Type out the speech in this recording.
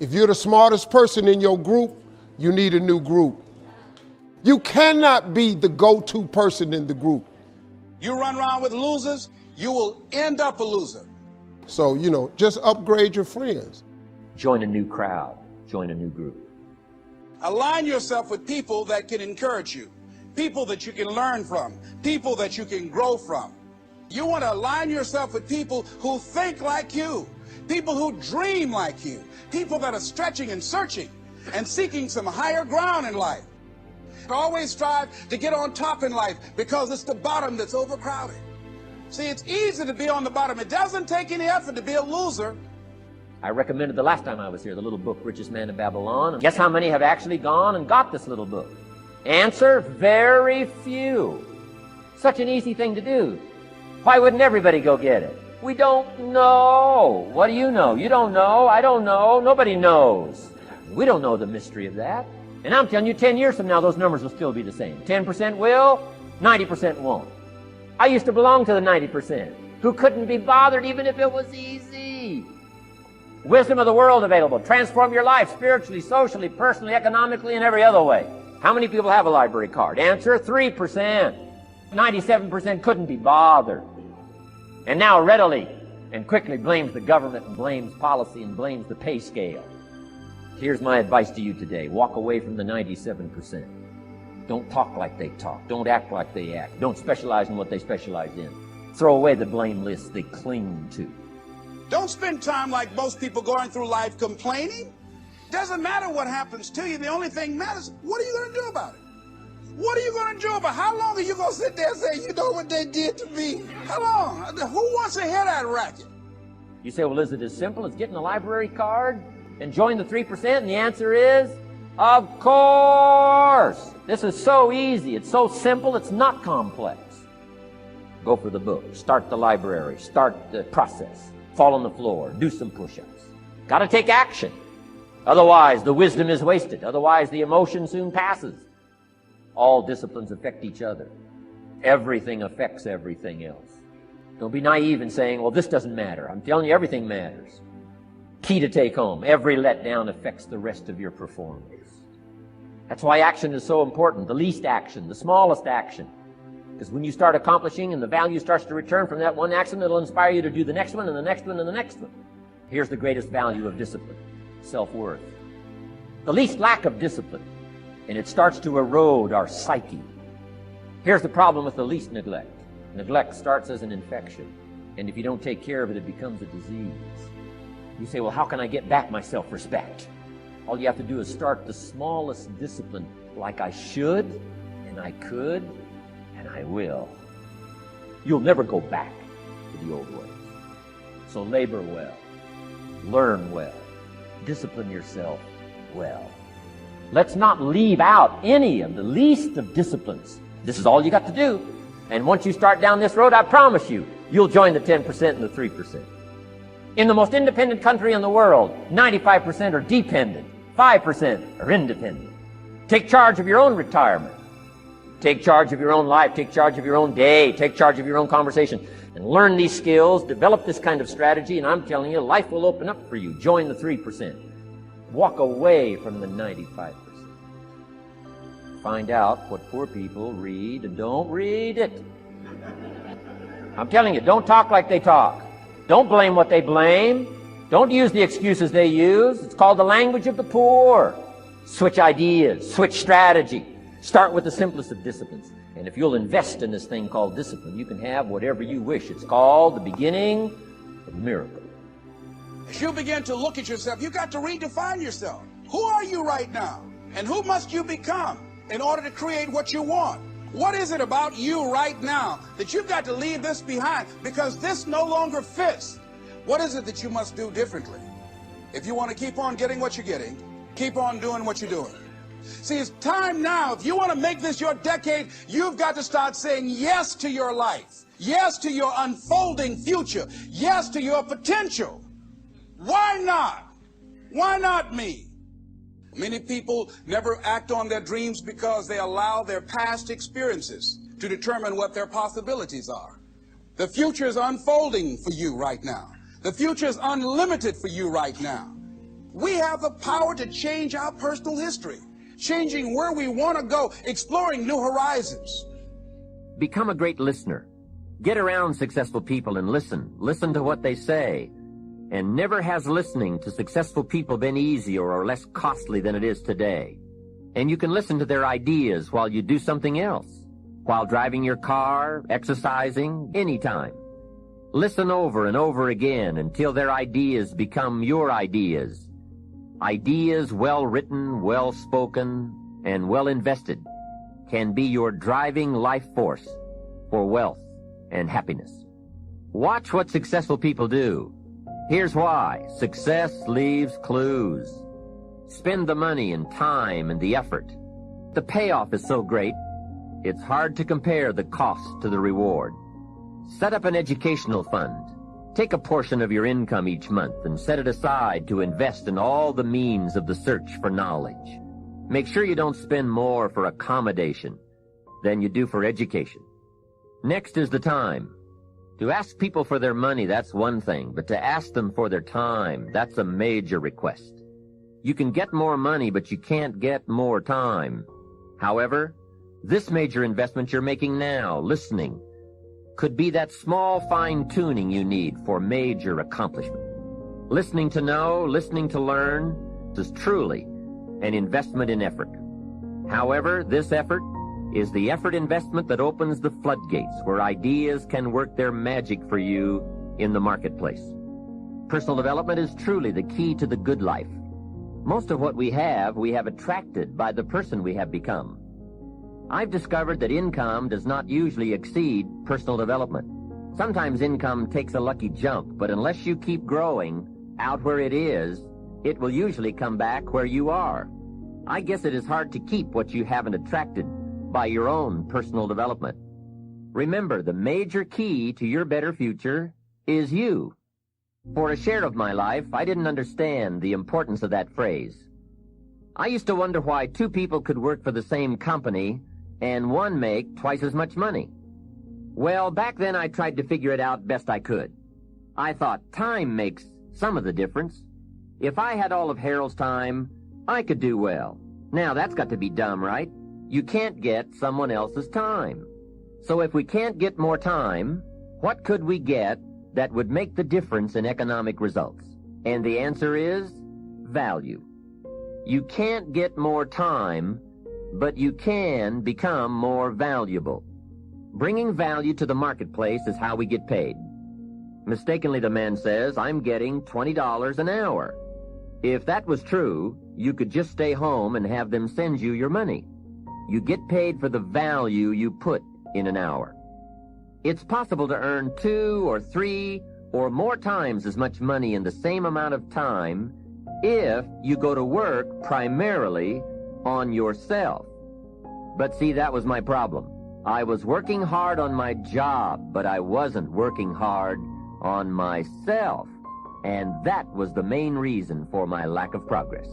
If you're the smartest person in your group, you need a new group. You cannot be the go-to person in the group. You run around with losers, you will end up a loser. So, just upgrade your friends. Join a new crowd. Join a new group. Align yourself with people that can encourage you, people that you can learn from, people that you can grow from. You want to align yourself with people who think like you, people who dream like you, people that are stretching and searching and seeking some higher ground in life. Always strive to get on top in life because it's the bottom that's overcrowded. See, it's easy to be on the bottom. It doesn't take any effort to be a loser. I recommended the last time I was here, the little book, Richest Man in Babylon. And guess how many have actually gone and got this little book? Answer, very few. Such an easy thing to do. Why wouldn't everybody go get it? We don't know. What do you know? You don't know. I don't know. Nobody knows. We don't know the mystery of that. And I'm telling you, 10 years from now, those numbers will still be the same. 10% will, 90% won't. I used to belong to the 90% who couldn't be bothered even if it was easy. Wisdom of the world available. Transform your life spiritually, socially, personally, economically, and every other way. How many people have a library card? Answer, 3%. 97% couldn't be bothered. And now readily and quickly blames the government and blames policy and blames the pay scale. Here's my advice to you today. Walk away from the 97%. Don't talk like they talk. Don't act like they act. Don't specialize in what they specialize in. Throw away the blame lists they cling to. Don't spend time like most people going through life complaining. Doesn't matter what happens to you. The only thing matters, what are you going to do about it? What are you going to do about it? How long are you going to sit there and say, you know what they did to me? How long? Who wants to hear that racket? You say, well, is it as simple as getting a library card and join the 3%? And the answer is, of course. This is so easy. It's so simple. It's not complex. Go for the book. Start the library. Start the process. Fall on the floor. Do some push-ups. Got to take action. Otherwise, the wisdom is wasted. Otherwise, the emotion soon passes. All disciplines affect each other. Everything affects everything else. Don't be naive in saying, well, this doesn't matter. I'm telling you, everything matters. Key to take home. Every letdown affects the rest of your performance. That's why action is so important. The least action, the smallest action. Because when you start accomplishing and the value starts to return from that one action, it'll inspire you to do the next one and the next one and the next one. Here's the greatest value of discipline. Self-worth. The least lack of discipline, and it starts to erode our psyche. Here's the problem with the least neglect. Neglect starts as an infection, and if you don't take care of it, it becomes a disease. You say, well, how can I get back my self-respect? All you have to do is start the smallest discipline, like I should, and I could, and I will. You'll never go back to the old ways. So labor well, learn well, discipline yourself well. Let's not leave out any of the least of disciplines. This is all you got to do. And once you start down this road, I promise you, you'll join the 10% and the 3%. In the most independent country in the world, 95% are dependent, 5% are independent. Take charge of your own retirement. Take charge of your own life. Take charge of your own day. Take charge of your own conversation. And learn these skills, develop this kind of strategy, and I'm telling you, life will open up for you. Join the 3%. Walk away from the 95%. Find out what poor people read and don't read it. I'm telling you, don't talk like they talk. Don't blame what they blame. Don't use the excuses they use. It's called the language of the poor. Switch ideas, switch strategy. Start with the simplest of disciplines. And if you'll invest in this thing called discipline, you can have whatever you wish. It's called the beginning of miracle. As you begin to look at yourself, you've got to redefine yourself. Who are you right now? And who must you become in order to create what you want? What is it about you right now that you've got to leave this behind because this no longer fits? What is it that you must do differently? If you want to keep on getting what you're getting, keep on doing what you're doing. See, it's time now. If you want to make this your decade, you've got to start saying yes to your life. Yes to your unfolding future. Yes to your potential. Why not? Why not me? Many people never act on their dreams because they allow their past experiences to determine what their possibilities are. The future is unfolding for you right now. The future is unlimited for you right now. We have the power to change our personal history, changing where we want to go, exploring new horizons. Become a great listener. Get around successful people and listen. Listen to what they say. And never has listening to successful people been easier or less costly than it is today. And you can listen to their ideas while you do something else, while driving your car, exercising, anytime. Listen over and over again until their ideas become your ideas. Ideas well written, well spoken, and well invested can be your driving life force for wealth and happiness. Watch what successful people do. Here's why. Success leaves clues. Spend the money and time and the effort. The payoff is so great, it's hard to compare the cost to the reward. Set up an educational fund. Take a portion of your income each month and set it aside to invest in all the means of the search for knowledge. Make sure you don't spend more for accommodation than you do for education. Next is the time. To ask people for their money, that's one thing, but to ask them for their time, that's a major request. You can get more money, but you can't get more time. However, this major investment you're making now, listening, could be that small fine-tuning you need for major accomplishment. Listening to know, listening to learn, is truly an investment in effort. However, this effort is the effort investment that opens the floodgates where ideas can work their magic for you in the marketplace. Personal development is truly the key to the good life. Most of what we have attracted by the person we have become. I've discovered that income does not usually exceed personal development. Sometimes income takes a lucky jump, but unless you keep growing out where it is, it will usually come back where you are. I guess it is hard to keep what you haven't attracted by your own personal development. Remember, the major key to your better future is you. For a share of my life, I didn't understand the importance of that phrase. I used to wonder why two people could work for the same company and one make twice as much money. Well, back then I tried to figure it out best I could. I thought time makes some of the difference. If I had all of Harold's time, I could do well. Now that's got to be dumb, right? You can't get someone else's time. So if we can't get more time, what could we get that would make the difference in economic results? And the answer is value. You can't get more time, but you can become more valuable. Bringing value to the marketplace is how we get paid. Mistakenly, the man says, "I'm getting $20 an hour." If that was true, you could just stay home and have them send you your money. You get paid for the value you put in an hour. It's possible to earn 2 or 3 or more times as much money in the same amount of time if you go to work primarily on yourself. But see, that was my problem. I was working hard on my job, but I wasn't working hard on myself. And that was the main reason for my lack of progress.